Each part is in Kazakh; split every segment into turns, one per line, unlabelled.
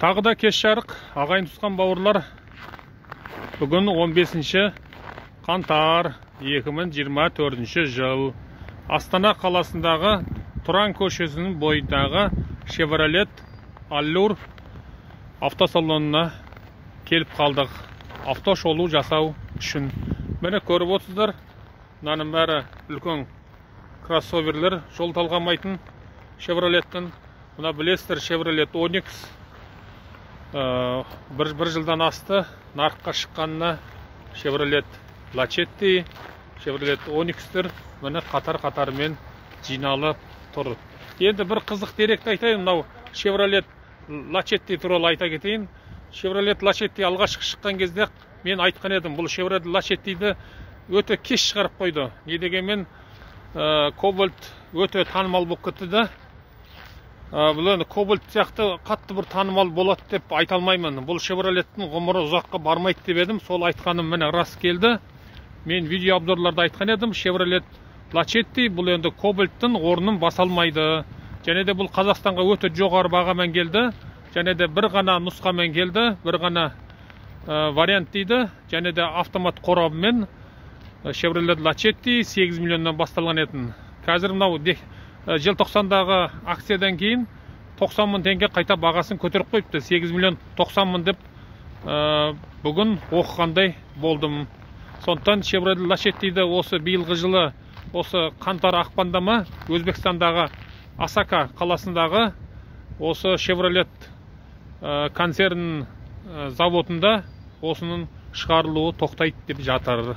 Тағы да кеш жарық, ағайын тұсқан бауырлар. Бүгін 15 қаңтар 2024 жыл. Астана қаласындағы Тұран көшесінің бойындағы Chevrolet Allure автосалонына келіп қалдық. Автошолу жасау үшін. Мені көріп отырсыздар. Мынаның бәрі үлкен кроссоверлер, жол талғамайтын Chevrolet'тің. Мына білесіздер, Chevrolet Onix бір жылдан асты. Нарыққа шыққанына Chevrolet Lachetti, Chevrolet Onix'тер мені қатар-қатарымен жиналып тұр. Енді бір қызық деректі айтайын. Мынау Chevrolet Lachetti туралы айта кетейін. Chevrolet Lachetti алғашқы шыққан кезде мен айтқан едім, бұл Chevrolet Lachetti'ді өте кеш шығарып қойды. Не дегенмен Cobalt өте танымал болып кетті да. Бұл енді Cobalt сияқты қатты бір танымал болады деп айта алмаймын. Бұл Chevrolet'тің ғұмыры ұзаққа бармайды деп едім. Сол айтқаным міне рас келді. Мен видео обзорларда айтқан едім, Chevrolet Lachetti бұл енді Cobalt'тың орнын баса алмайды. Және де бұл Қазақстанға өте жоғары бағамен келді. Және де бір ғана нұсқамен келді, бір ғана вариант дейді. Және де автомат қорабымен Chevrolet Lachetti 8 миллионнан басталған етін. Қазір мынау желтоқсандағы акциядан кейін 90 мың теңге қайта бағасын көтеріп қойыпты. 8 миллион 90 мың деп бүгін оқығандай болдым. Сондықтан Chevrolet Lachetti'ді осы биылғы жылы осы қаңтар ақпанда Өзбекстандағы Асака қаласындағы осы Chevrolet концерн заводында осының шығарылуы тоқтайды деп жатыр.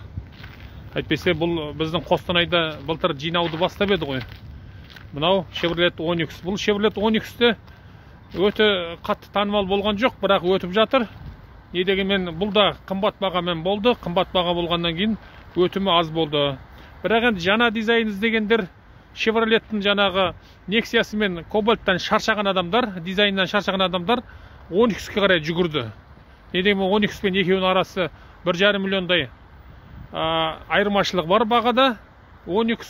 Әйтпесе бұл біздің Қостанайда былтыр жинауды бастап еді ғой. Мынау Chevrolet Onix. Бұл Chevrolet Onix'те өте қатты танымал болған жоқ, бірақ өтіп жатыр. Не дегенмен бұл да қымбат бағамен болды. Қымбат баға болғаннан кейін өтімі аз болды. Бірақ енді жаңа дизайн іздегендер, Chevrolet'тің жаңағы Nexia'сы мен Cobalt'тан шаршаған адамдар, дизайннан шаршаған адамдар Onix'ке қарай жүгірді. Не дегенмен Onix пен екеуінің арасы 1,5 миллиондай айырмашылық бар бағада. Onix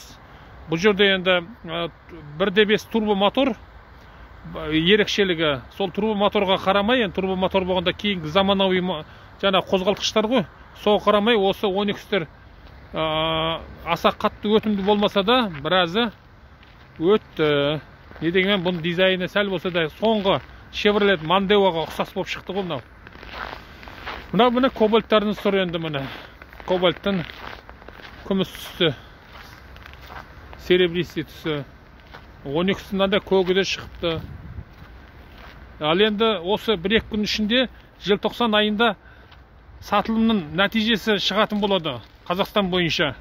бұл жерде енді 1.5 турбо мотор ерекшелігі. Сол турбо моторға қарамай, енді турбо мотор болғанда кейінгі заманауи жаңа қозғалтқыштар ғой. Соған қарамай осы Onix'тер аса қатты өтімді болмаса да біразы өтті. Не дегенмен бұның дизайны сәл болса да соңғы Chevrolet Mondeo'ға ұқсас болып шықты ғой мынау. Мына Cobalt'тардың сұры енді міне. Cobalt'тың күміс түсі, серебристый түсі. Onix'тың да көгі де шығыпты. Ал енді осы 1-2 күн ішінде желтоқсан айында сатылымның нәтижесі шығатын болады Қазақстан бойынша.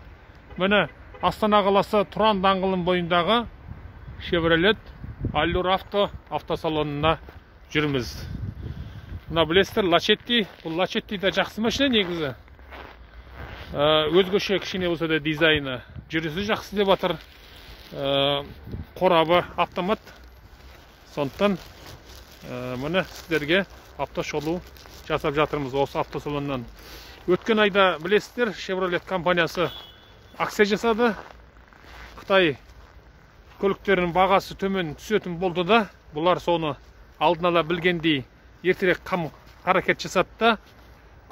Міне Астана қаласы Тұран даңғылының бойындағы Chevrolet Allure автосалонына жүрміз. Мына білесіздер Lachetti. Бұл Lachetti да жақсы машина негізі. Өзгеше кішкене болса да дизайны. Жүрісі жақсы деп жатыр. Қорабы автомат. Сондықтан мұны сіздерге автошолу жасап жатырмыз осы автосалоннан. Өткен айда білесіздер, Chevrolet компаниясы акция жасады. Қытай көліктерінің бағасы төмен түсетін болды да, бұлар соны алдын ала білгендей ертерек қарекет жасады.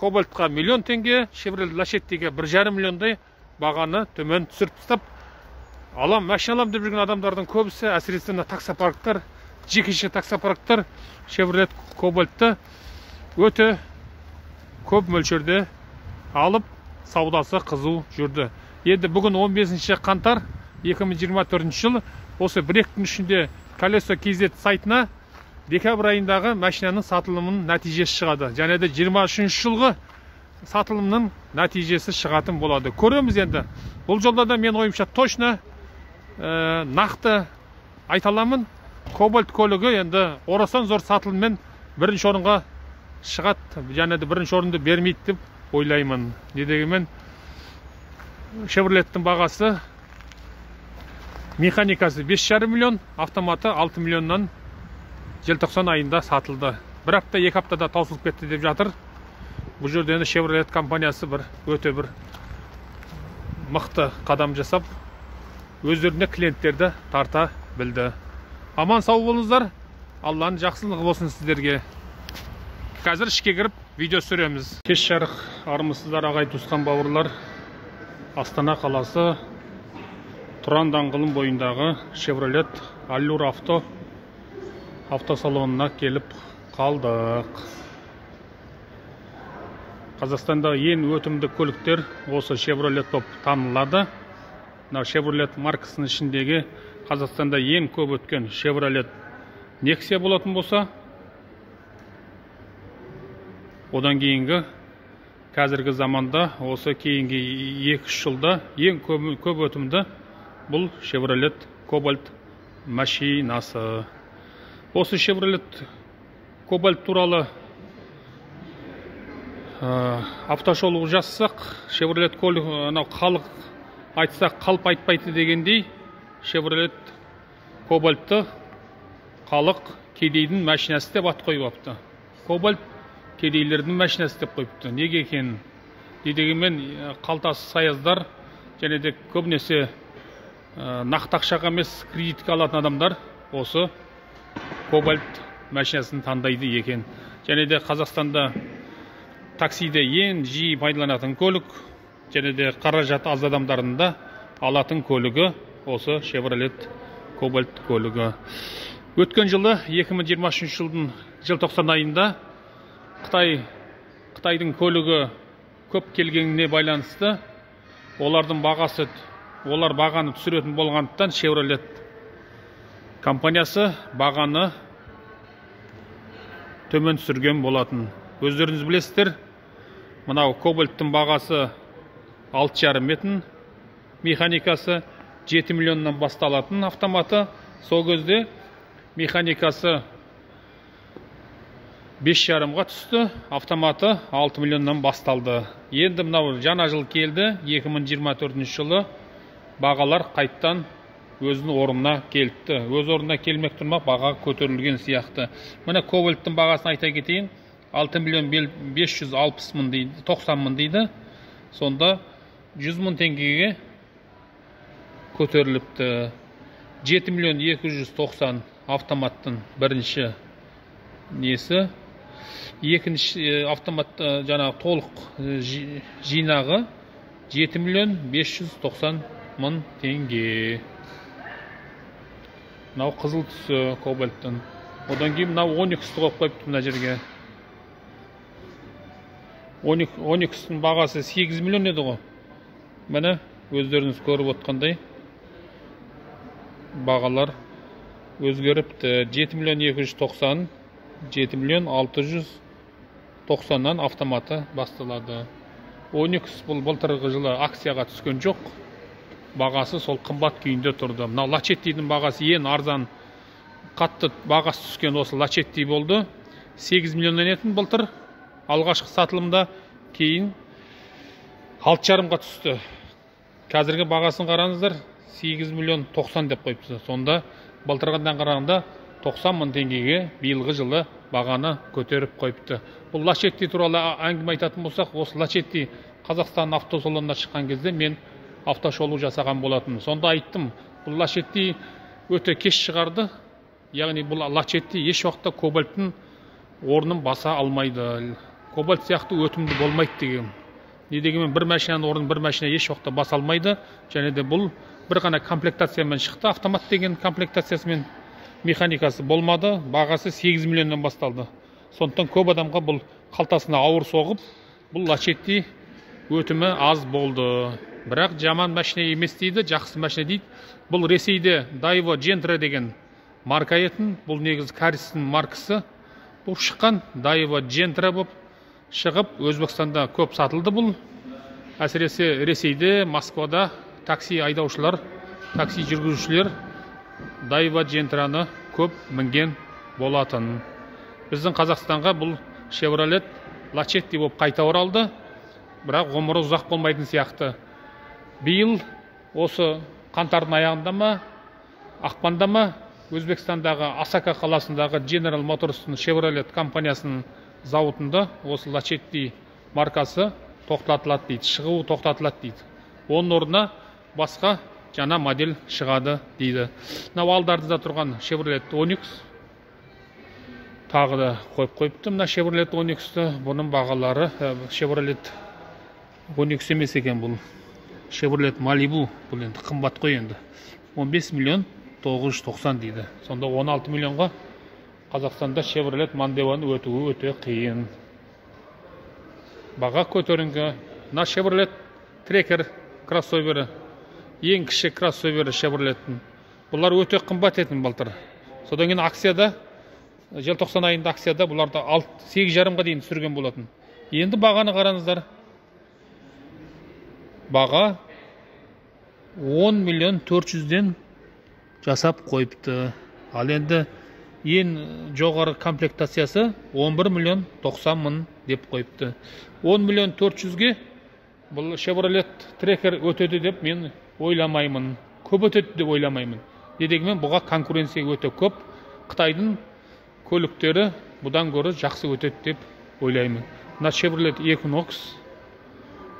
Cobalt'қа миллион теңге, Chevrolet Lachetti'ге 1,5 миллиондай бағаны төмен түсіріп тастап, машина алам деп жүрген адамдардың көбісі, әсіресе таксопарктар, жекеше таксопарктар Chevrolet Cobalt'ты өте көп мөлшерде алып, саудасы қызу жүрді. Енді бүгін 15 қаңтар 2024 жыл осы 1-2 күн ішінде Колесо KZ сайтына декабрь айындағы машинаның сатылымының нәтижесі шығады. Және де 23 жылғы сатылымның нәтижесі шығатын болады. Көреміз енді. Бұл жолда да мен ойымша точно нақты айталамын. Cobalt көлігі енді орасан зор сатылыммен бірінші орынға шығады. Және де бірінші орынды бермейді деп ойлаймын. Не дегенмен Chevrolet'тің бағасы механикасы 5,5 миллион, автоматы 6 миллионнан желтоқсан айында сатылды. Бір апта, 2 аптада таусылып кетті деп жатыр. Бұл жерде енді Chevrolet компаниясы өте бір мықты қадам жасап, өздеріне клиенттерді тарта білді. Аман сау болыңыздар. Алланың жақсылығы болсын сіздерге. Қазір ішке кіріп видео түсіреміз. Кеш жарық армысыздар ағай туысқан бауырлар. Астана қаласы Тұран даңғылының бойындағы Chevrolet Allure автосалонына келіп қалдық. Қазақстанда ең өтімді көліктер осы Chevrolet болып танылады. Chevrolet маркасының ішіндегі Қазақстанда ең көп өткен Chevrolet Nexia болатын болса, одан кейінгі қазіргі заманда осы кейінгі 2-3 жылда ең көп өтімді бұл Chevrolet Cobalt машинасы. Осы Chevrolet Cobalt туралы автошолу жазсақ, Chevrolet халық айтсақ қалып айтпайды дегендей, Chevrolet Cobalt'ты халық кедейдің машинасы деп ат қойыпты. Cobalt кедейлердің машинасы деп қойыпты. Неге екен? Дегенмен қалтасы саяздар және де көбінесе нақты ақшаға емес кредитке алатын адамдар осы Cobalt машинасын таңдайды екен. Және де Қазақстанда таксиде ең жиі пайдаланатын көлік, және де қаражаты аз адамдардың да алатын көлігі осы Chevrolet Cobalt көлігі. Өткен жылы 2023 жылдың желтоқсан айында Қытайдың көлігі көп келгеніне байланысты олардың бағасы, олар бағаны түсіретін болғандықтан Chevrolet компаниясы бағаны төмен түсірген болатын. Өздеріңіз білесіздер, мынау Cobalt'тың бағасы 6,5 метр, механикасы 7 миллионнан басталатын автоматы. Сол кезде механикасы 5,5-ға түсті, автоматы 6 миллионнан басталды. Енді мынау жаңа жыл келді, 2024 жылы бағалар қайттан өзінің орнына келді. Өз орнына келмек тұрмақ, баға көтерілген сияқты. Мына Cobalt'тың бағасын айта кетейін, 6 миллион 560 мың дейді, 90 мың дейді. Сонда 100 мың теңгеге көтеріліпті. 7 миллион 290 автоматтың бірінші несі. Екінші автоматты жаңағы толық жинағы 7 миллион 590 мың теңге. Мынау қызыл түсі Cobalt'тың. Одан кейін мынау Onyx'ты қойып қойыпты мына жерге. Onyx'тың бағасы 8 миллион еді ғой. Міне өздеріңіз көріп отқандай бағалар өзгеріпті. 7 миллион 290, 7 миллион 690-нан автоматы басталады. Onyx бұл былтырғы жылы акцияға түскен жоқ. Бағасы сол қымбат күйінде тұрды. Мына Lachetti-дің бағасы ең арзан, қатты бағасы түскен осы Lachetti болды. 8 миллионнан етін былтыр алғашқы сатылымда, кейін 6,5-ға түсті. Қазіргі бағасын қараңыздар, 8 миллион 90 деп қойыпты. Сонда былтырғыдан қарағанда 90 мың теңгеге биылғы жылы бағаны көтеріп қойыпты. Бұл Lachetti туралы әңгіме айтатын болсақ, осы Lachetti Қазақстан автосалонына шыққан кезде мен автошолу жасаған болатын. Сонда айттым, бұл Lachetti өте кеш шығарды. Яғни бұл Lachetti еш уақытта Cobalt'тың орнын баса алмайды. Cobalt сияқты өтімді болмайды деген. Не дегенмен бір машинаның орнын бір машина еш уақытта баса алмайды. Және де бұл бір ғана комплектациямен шықты. Автомат деген комплектациясымен механикасы болмады. Бағасы 8 миллионнан басталды. Сондықтан көп адамға бұл қалтасына ауыр соғып, бұл Lachetti өтімі аз болды. Бірақ жаман машина емес дейді, жақсы машина дейді. Бұл Ресейде Daewoo Gentra деген марка етін. Бұл негізі Каристің маркасы. Бұл шыққан Daewoo Gentra болып шығып, Өзбекстанда көп сатылды бұл. Әсіресе Ресейде, Москвада такси айдаушылар, такси жүргізушілер Daewoo Gentrаны көп мінген болатын. Біздің Қазақстанға бұл Chevrolet Lachetti болып қайта оралды. Бірақ ғұмыры ұзақ болмайтын сияқты. Биыл осы қаңтардың аяғында ма, ақпанда ма Өзбекстандағы Асака қаласындағы General Motors'ның Chevrolet компаниясының зауытында осы Lachetti маркасы тоқтатылады дейді, шығуы тоқтатылады дейді. Оның орнына басқа жаңа модель шығады дейді. Мынау алдарында тұрған Chevrolet Onyx тағы да қойып қойыпты мына Chevrolet Onix'ті. Бұның бағалары Chevrolet Onix емес екен, бұл Chevrolet Malibu. Бұл енді қымбат қой енді. 15 миллион 990 дейді. Сонда 16 миллионға Қазақстанда Chevrolet Mondeo-ны өтуі өте қиын. Баға көтеріңкі. Мына Chevrolet Tracker кроссовері, ең кіші кроссовері Chevrolet'тің. Бұлар өте қымбат етін былтыр. Содан кейін акцияда, желтоқсан айында акцияда бұларды 8,5-ға дейін түсірген болатын. Енді бағаны қараңыздар. Баға 10 миллион 400-ден жасап қойыпты. Ал енді ең жоғары комплектациясы 11 миллион 90 мың деп қойыпты. 10 миллион 400-ге бұл Chevrolet Tracker өтеді деп мен ойламаймын. Көп өтеді деп ойламаймын. Дегенмен бұға конкуренция өте көп. Қытайдың көліктері бұдан гөрі жақсы өтеді деп ойлаймын. Мына Chevrolet Equinox,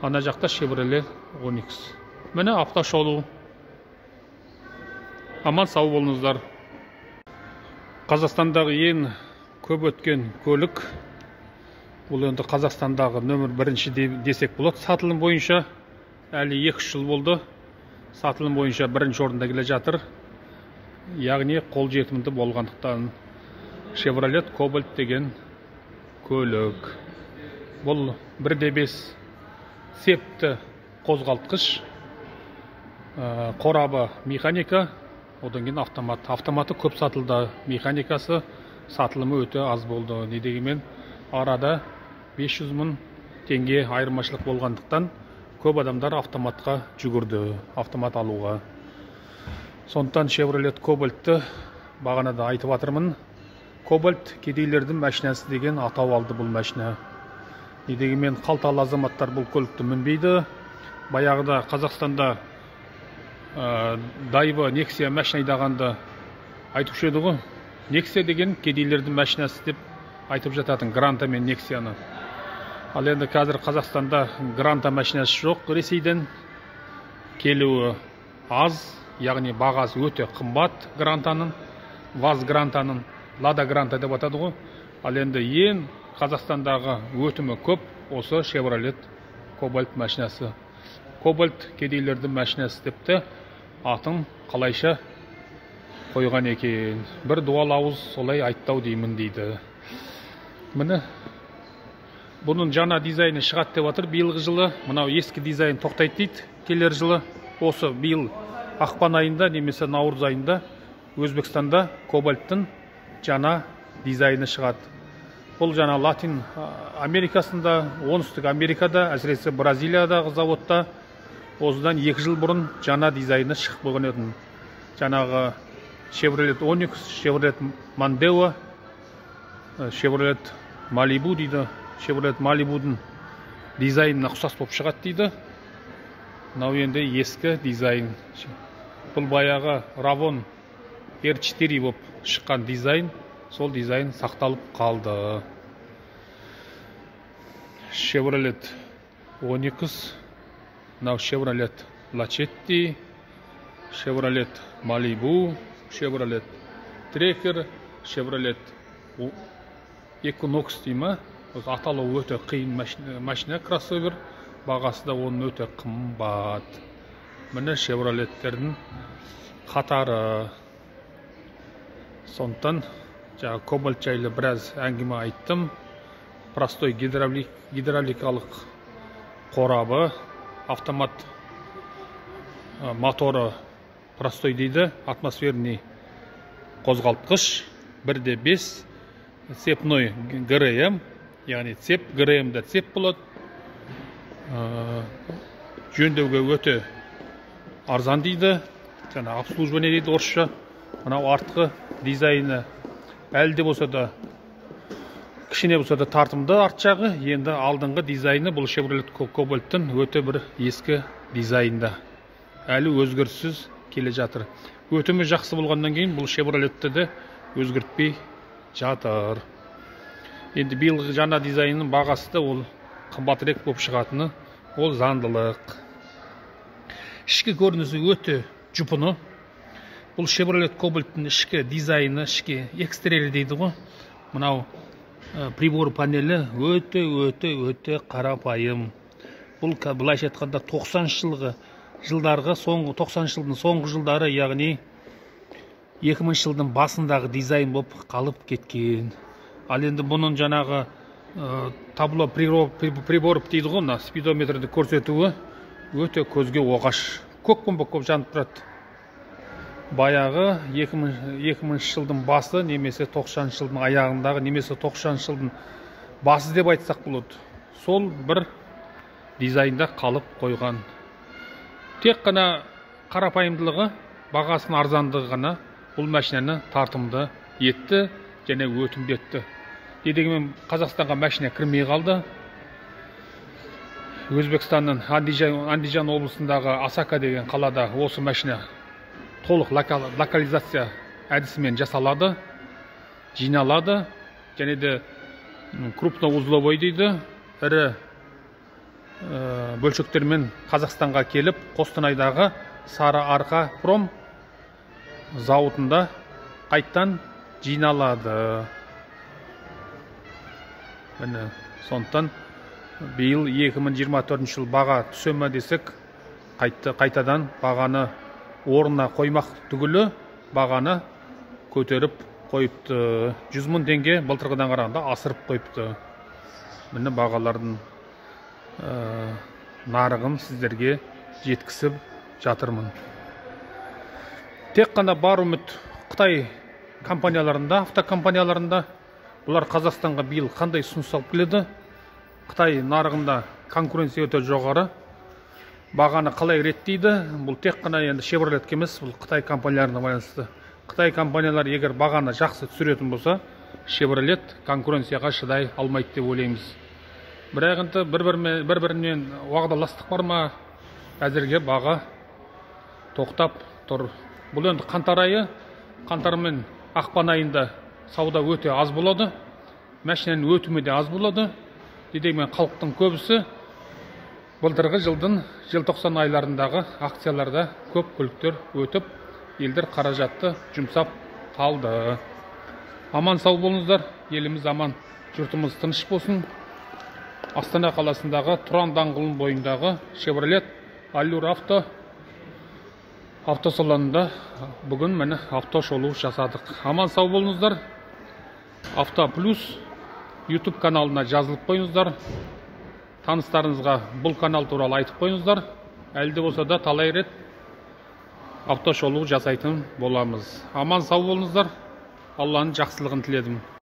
ана жақта Chevrolet Onix. Міне автошолу. Аман сау болыңыздар. Қазақстандағы ең көп өткен көлік, бұл енді Қазақстандағы нөмір 1 десек болады. Сатылым бойынша әлі 2 жыл болды. Сатылым бойынша 1-ші орында келе жатыр. Яғни қол жетімді болғандықтан Chevrolet Cobalt деген көлік. Бұл 1.5 септі қозғалтқыш, қорабы механика, одан кейін автомат. Автоматы көп сатылды, механикасы сатылымы өте аз болды. Дегенмен арада 500 мың теңге айырмашылық болғандықтан көп адамдар автоматқа жүгірді, автомат алуға. Сондықтан Chevrolet Cobalt'ты бағанада айтып жатырмын. Cobalt кедейлердің машинасы деген атау алды бұл машина. Дегенмен қалталы азаматтар бұл көлікті мінбейді. Баяғыда Қазақстанда Daewoo Nexia машина айдағанды айтушы еді ғой. Nexia деген кедейлердің машинасы деп айтып жататын, Гранта мен Nexia-ны. Ал енді қазір Қазақстанда Гранта машинасы жоқ, Ресейден келуі аз, яғни бағасы өте қымбат Грантаның, ВАЗ Грантаның, Лада Гранта деп атады ғой. Ал енді ең Қазақстандағы өтімі көп осы Chevrolet Cobalt машинасы. Cobalt кедейлердің машинасы депті, атын қалайша қойған екен. Бір дуал ауыз солай айттау деймін дейді. Міне бұның жаңа дизайны шығады деп жатыр биылғы жылы. Мынау ескі дизайн тоқтайды дейді. Келер жылы осы биыл ақпан айында немесе наурыз айында Өзбекстанда Cobalt'тың жаңа дизайны шығады. Бұл жаңа Латин Америкасында, оңтүстік Америкада, әсіресе Бразилиядағы заводта осыдан 2 жыл бұрын жаңа дизайны шығып қойған еді. Жаңағы Chevrolet Onix, Chevrolet Mondeo, Chevrolet Malibu дейді. Chevrolet Malibu'дың дизайнына ұқсас болып шығады дейді. Мынау енді ескі дизайн. Бұл баяғы Ravon R4 болып шыққан дизайн, сол дизайн сақталып қалды. Chevrolet Onix, мынау Chevrolet Lachetti, Chevrolet Malibu, Chevrolet Tracker, Chevrolet Equinox деймі. Аталу өте қиын машина, кроссовер, бағасы да оның өте қымбат. Міне Chevroletтердің қатары. Сондықтан жаңа Cobalt жайлы біраз әңгіме айттым. Простой гидравликалық қорабы, автомат моторы простой дейді, атмосферный қозғалтқыш, 1.5 цепной ГРМ, яғни цеп, ГРМ-да цеп болады. Жөндеуге өте арзан дейді, жаңа обслуживание дейді орысша. Мынау артқы дизайны әлі де болса да кішкене болса да тартымды арт жағы. Енді алдыңғы дизайны бұл Chevrolet Cobalt'тың өте бір ескі дизайнда. Әлі өзгеріссіз келе жатыр. Өтімі жақсы болғаннан кейін бұл Chevrolet'ті де өзгертпей жатыр. Енді биылғы жаңа дизайнның бағасы да ол қымбатырақ болып шығатыны, ол заңдылық. Ішкі көрінісі өте жұпыны. Бұл Chevrolet Cobalt'тың ішкі дизайны, ішкі экстерьері дейді ғой. мынау прибор панелі өте қарапайым. Бұл былайша айтқанда 90 жылдарға, соңғы 90 жылдың соңғы жылдары, яғни 2000 жылдың басындағы дизайн болып қалып кеткен. Ал енді бұның жаңағы табло прибор дейді ғой, мына спидометрді көрсетуі өте көзге оғаш. Көк жанып тұрады. Баяғы 2000 жылдың басы, немесе 90 жылдың аяғындағы, немесе 90 жылдың басы деп айтсақ болады. Сол бір дизайнда қалып қойған. Тек қана қарапайымдылығы, бағасының арзандығы ғана бұл машинаны тартымды етті және өтімді етті. Дегенмен Қазақстанға машина кірмей қалды. Өзбекстанның Андижан облысындағы Асака деген қалада осы машина толық локализация әдісімен жасалады, жиналады, және де крупноузловой дейді, ірі бөлшектермен Қазақстанға келіп, Қостанайдағы Сары Арқа пром зауытында қайттан жиналады. Міне, сондықтан биыл 2024 жыл баға түсе ме десек, қайтадан бағаны орнына қоймақ түгілі бағаны көтеріп қойыпты. 100 мың теңге былтырғыдан қарағанда асырып қойыпты. Міне бағалардың нарығын сіздерге жеткісіп жатырмын. Тек қана бар үміт Қытай компанияларында, автокомпанияларында. Бұлар Қазақстанға биыл қандай ұсыныс алып келеді? Қытай нарығында конкуренция өте жоғары. Бағаны қалай реттейді? Бұл тек қана енді Chevrolet емес, бұл Қытай компанияларына байланысты. Қытай компаниялар егер бағаны жақсы түсіретін болса, Chevrolet конкуренцияға шыдай алмайды деп ойлаймыз. Бірақ енді бір-бірінен уағдаластық бар ма? Әзірге баға тоқтап тұр. Бұл енді қаңтар айы, қаңтар мен ақпан айында сауда өте аз болады, машинаның өтімі де аз болады. Дегенмен халықтың көбісі былтырғы жылдың желтоқсан айларындағы акцияларда көп көліктер өтіп, елдер қаражатты жұмсап қалды. Аман сау болыңыздар, еліміз аман, жұртымыз тыныш болсын. Астана қаласындағы Тұран даңғылының бойындағы Chevrolet Allure автосалонында бүгін мені автошолу жасадық. Аман сау болыңыздар. Авто Плюс YouTube каналына жазылып қойыңыздар. Таныстарыңызға бұл канал туралы айтып қойыңыздар. Әлде болса да талай рет автошолу жасайтын боламыз. Аман сау болыңыздар. Алланың жақсылығын тіледім.